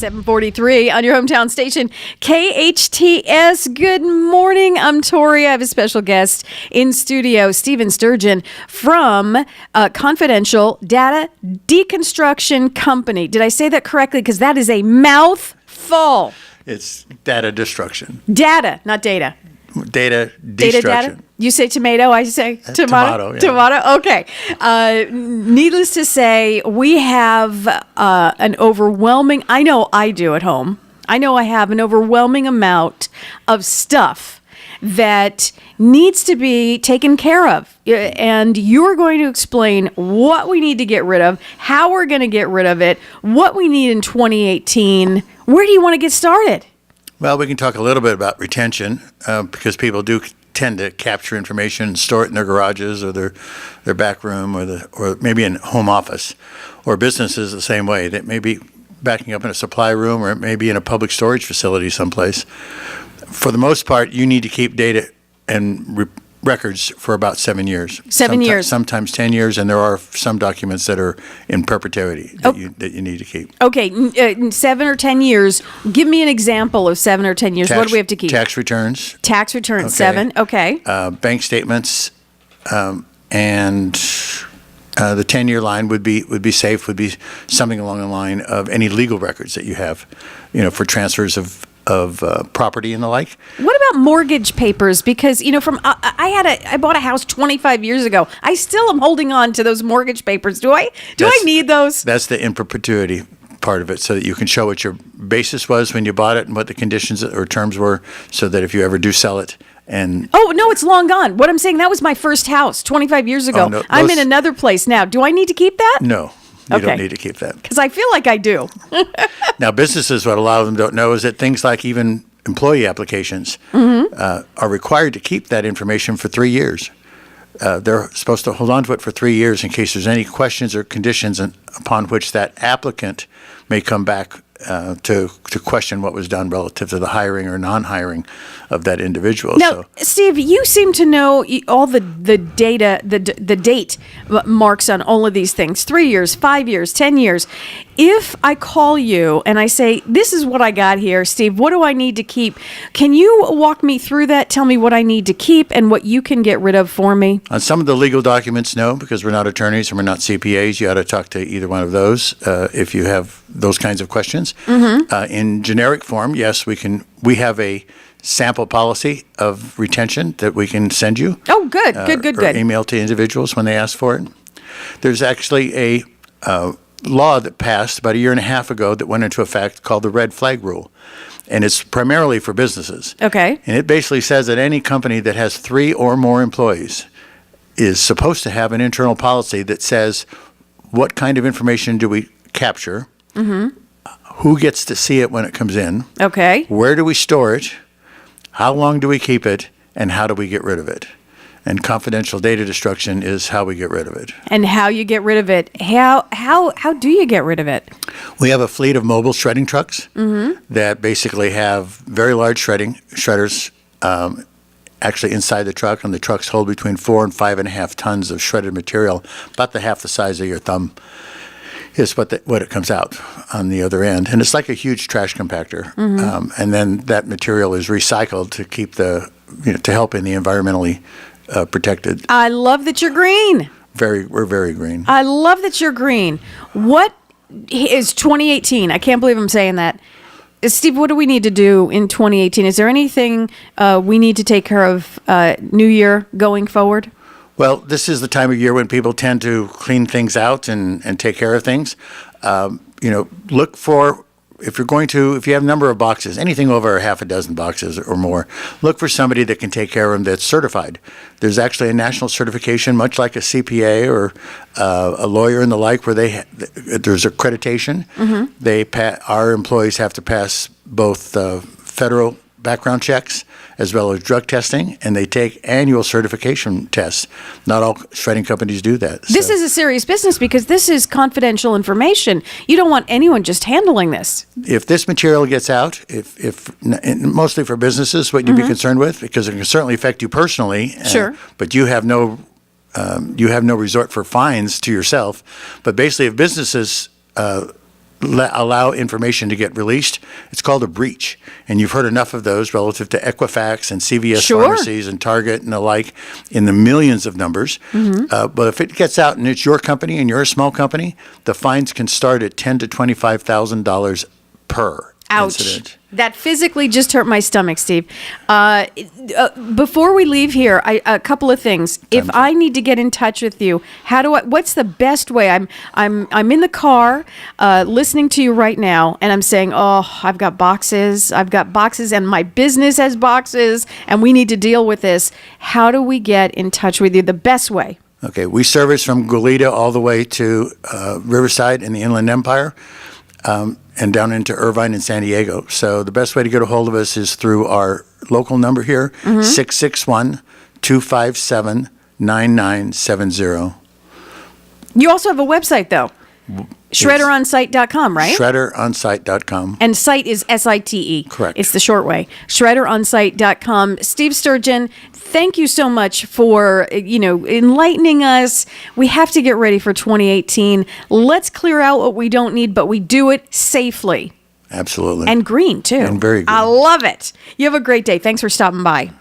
7:43 on your hometown station, KHTS. Good morning. I'm Tori. I have a special guest in studio, Stephen Sturgeon from Confidential Data Deconstruction Company. Did I say that correctly? Because that is a mouthful. It's data destruction. Data, not data. Data destruction. Data. You say tomato, I say tomato. Tomato, yeah. Tomato, okay. Needless to say, we have an overwhelming, I know I do at home, I know I have an overwhelming amount of stuff that needs to be taken care of. And you're going to explain what we need to get rid of, how we're going to get rid of it, what we need in 2018. Where do you want to get started? Well, we can talk a little bit about retention because people do tend to capture information and store it in their garages or their back room or maybe in home office, or businesses the same way. That may be backing up in a supply room or it may be in a public storage facility someplace. For the most part, you need to keep data and records for about 7 years. 7 years. Sometimes 10 years, and there are some documents that are in perpetuity that you need to keep. Okay, 7 or 10 years. Give me an example of 7 or 10 years. What do we have to keep? Tax returns. Tax returns, Okay. 7, okay. Bank statements, and the 10-year line would be safe, would be something along the line of any legal records that you have, for transfers of property and the like. What about mortgage papers? Because I bought a house 25 years ago. I still am holding on to those mortgage papers. Do I need those? That's the in perpetuity part of it, so that you can show what your basis was when you bought it and what the conditions or terms were, so that if you ever do sell it. Oh, no, it's long gone. What I'm saying, that was my first house 25 years ago. Oh, no, I'm in another place now. Do I need to keep that? No. You don't need to keep that. Because I feel like I do. Now, businesses, what a lot of them don't know is that things like even employee applications are required to keep that information for 3 years. They're supposed to hold on to it for 3 years in case there's any questions or conditions upon which that applicant may come back to question what was done relative to the hiring or non-hiring of that individual. Now, Steve, you seem to know all the data, the date marks on all of these things. 3 years, 5 years, 10 years. If I call you and I say, this is what I got here, Steve, what do I need to keep? Can you walk me through that? Tell me what I need to keep and what you can get rid of for me? On some of the legal documents, no, because we're not attorneys and we're not CPAs. You ought to talk to either one of those if you have those kinds of questions. In generic form, yes, we have a sample policy of retention that we can send you. Oh, good. Or email to individuals when they ask for it. There's actually a law that passed about 1.5 years ago that went into effect called the red flag rule. And it's primarily for businesses. Okay. And it basically says that any company that has 3 or more employees is supposed to have an internal policy that says what kind of information do we capture, who gets to see it when it comes in, okay, where do we store it, how long do we keep it, and how do we get rid of it. And confidential data destruction is how we get rid of it. And how you get rid of it. How do you get rid of it? We have a fleet of mobile shredding trucks that basically have very large shredders actually inside the truck, and the trucks hold between 4 and 5.5 tons of shredded material, about half the size of your thumb is what it comes out on the other end. And it's like a huge trash compactor. And then that material is recycled to keep to help in the environmentally protected. I love that you're green. We're very green. I love that you're green. What is 2018? I can't believe I'm saying that. Steve, what do we need to do in 2018? Is there anything we need to take care of New Year going forward? Well, this is the time of year when people tend to clean things out and take care of things. Look for, if you have a number of boxes, anything over 6 boxes or more, look for somebody that can take care of them that's certified. There's actually a national certification, much like a CPA or a lawyer and the like, where there's accreditation. Our employees have to pass both federal background checks as well as drug testing, and they take annual certification tests. Not all shredding companies do that. This is a serious business because this is confidential information. You don't want anyone just handling this. If this material gets out, mostly for businesses, what you'd be concerned with, because it can certainly affect you personally. Sure. But you have no resort for fines to yourself. But basically, if businesses allow information to get released, it's called a breach. And you've heard enough of those relative to Equifax and CVS Sure. pharmacies and Target and the like in the millions of numbers. But if it gets out and it's your company and you're a small company, the fines can start at $10,000 to $25,000 per Ouch. incident. That physically just hurt my stomach, Steve. Before we leave here, a couple of things. If I need to get in touch with you, what's the best way? I'm in the car listening to you right now, and I'm saying, oh, I've got boxes, and my business has boxes, and we need to deal with this. How do we get in touch with you the best way? Okay, we service from Clarita all the way to Riverside in the Inland Empire. And down into Irvine and San Diego. So the best way to get a hold of us is through our local number here, 661-257-9970. You also have a website, though. ShredderOnSite.com, right? ShredderOnSite.com. And site is SITE. Correct. It's the short way. ShredderOnSite.com. Steve Sturgeon, thank you so much for, enlightening us. We have to get ready for 2018. Let's clear out what we don't need, but we do it safely. Absolutely. And green, too. And very green. I love it. You have a great day. Thanks for stopping by.